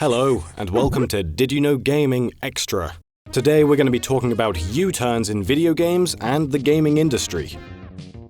Hello, and welcome to Did You Know Gaming Extra. Today we're going to be talking about U-turns in video games and the gaming industry.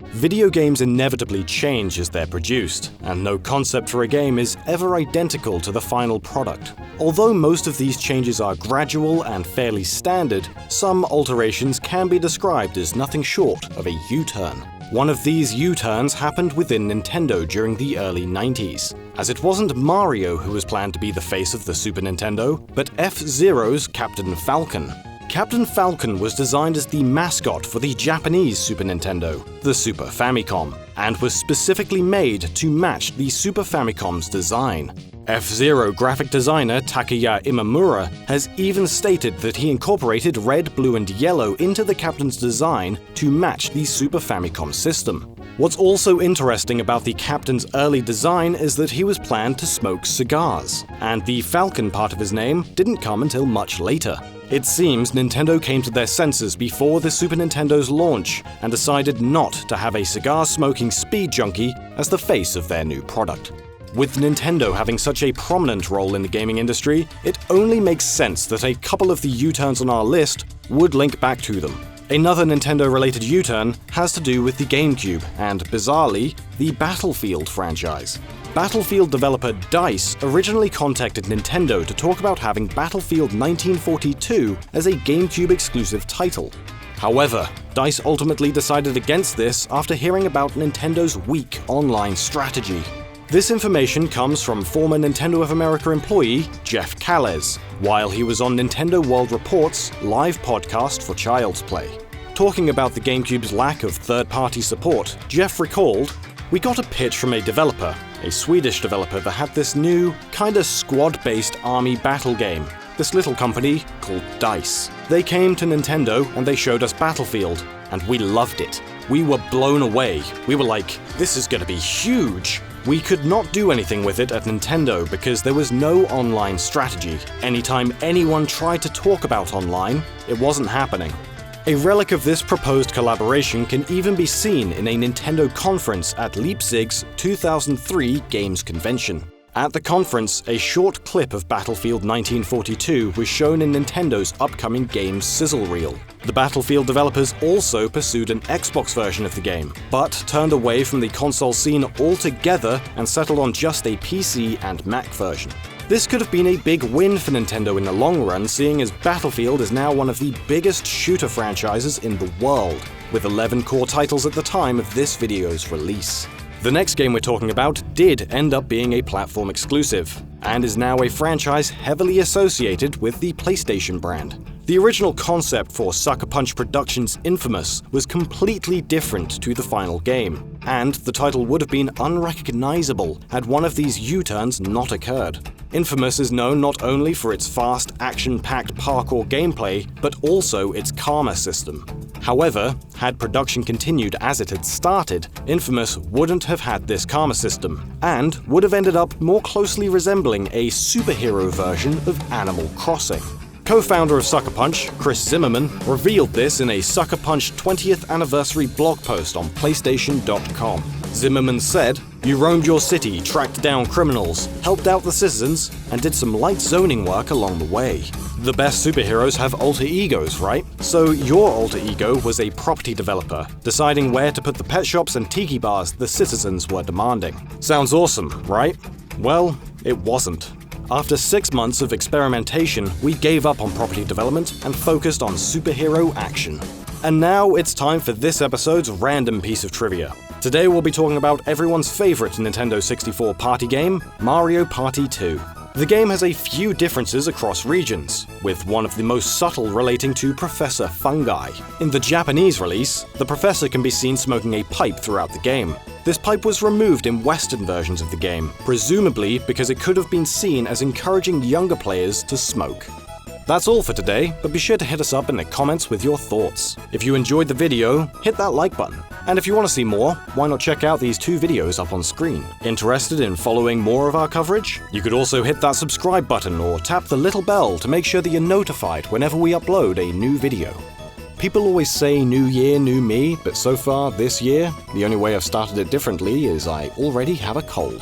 Video games inevitably change as they're produced, and no concept for a game is ever identical to the final product. Although most of these changes are gradual and fairly standard, some alterations can be described as nothing short of a U-turn. One of these U-turns happened within Nintendo during the early 90s, as it wasn't Mario who was planned to be the face of the Super Nintendo, but F-Zero's Captain Falcon. Captain Falcon was designed as the mascot for the Japanese Super Nintendo, the Super Famicom, and was specifically made to match the Super Famicom's design. F-Zero graphic designer TAKAYA IMAMURA has even stated that he incorporated red, blue, and yellow into the Captain's design to match the Super Famicom system. What's also interesting about the Captain's early design is that he was planned to smoke cigars, and the Falcon part of his name didn't come until much later. It seems Nintendo came to their senses before the Super Nintendo's launch and decided not to have a cigar-smoking speed junkie as the face of their new product. With Nintendo having such a prominent role in the gaming industry, it only makes sense that a couple of the U-turns on our list would link back to them. Another Nintendo-related U-turn has to do with the GameCube and, bizarrely, the Battlefield franchise. Battlefield developer Dazz originally contacted Nintendo to talk about having Battlefield 1942 as a GameCube-exclusive title. However, Dazz ultimately decided against this after hearing about Nintendo's weak online strategy. This information comes from former Nintendo of America employee Jeff KALLES, while he was on Nintendo World Report's live podcast for Child's Play. Talking about the GameCube's lack of third-party support, Jeff recalled, "We got a pitch from a developer, a Swedish developer that had this new, kinda squad-based army battle game, this little company called Dazz. They came to Nintendo and they showed us Battlefield, and we loved it. We were blown away. We were like, this is gonna be huge. We could not do anything with it at Nintendo because there was no online strategy. Anytime anyone tried to talk about online, it wasn't happening." A relic of this proposed collaboration can even be seen in a Nintendo conference at Leipzig's 2003 Games Convention. At the conference, a short clip of Battlefield 1942 was shown in Nintendo's upcoming game's sizzle reel. The Battlefield developers also pursued an Xbox version of the game, but turned away from the console scene altogether and settled on just a PC and Mac version. This could have been a big win for Nintendo in the long run, seeing as Battlefield is now one of the biggest shooter franchises in the world, with 11 core titles at the time of this video's release. The next game we're talking about did end up being a platform exclusive, and is now a franchise heavily associated with the PlayStation brand. The original concept for Sucker Punch Productions' Infamous was completely different to the final game, and the title would have been unrecognizable had one of these U-turns not occurred. Infamous is known not only for its fast, action-packed parkour gameplay, but also its karma system. However, had production continued as it had started, Infamous wouldn't have had this karma system, and would have ended up more closely resembling a superhero version of Animal Crossing. Co-founder of Sucker Punch, Chris Zimmerman, revealed this in a Sucker Punch 20th anniversary blog post on PlayStation.com. Zimmerman said, "You roamed your city, tracked down criminals, helped out the citizens, and did some light zoning work along the way. The best superheroes have alter egos, right? So your alter ego was a property developer, deciding where to put the pet shops and tiki bars the citizens were demanding. Sounds awesome, right? Well, it wasn't. After 6 months of experimentation, we gave up on property development and focused on superhero action." And now it's time for this episode's random piece of trivia. Today we'll be talking about everyone's favorite Nintendo 64 party game, Mario Party 2. The game has a few differences across regions, with one of the most subtle relating to Professor Fungi. In the Japanese release, the professor can be seen smoking a pipe throughout the game. This pipe was removed in Western versions of the game, presumably because it could have been seen as encouraging younger players to smoke. That's all for today, but be sure to hit us up in the comments with your thoughts. If you enjoyed the video, hit that like button. And if you want to see more, why not check out these 2 videos up on screen? Interested in following more of our coverage? You could also hit that subscribe button or tap the little bell to make sure that you're notified whenever we upload a new video. People always say new year, new me, but so far this year, the only way I've started it differently is I already have a cold.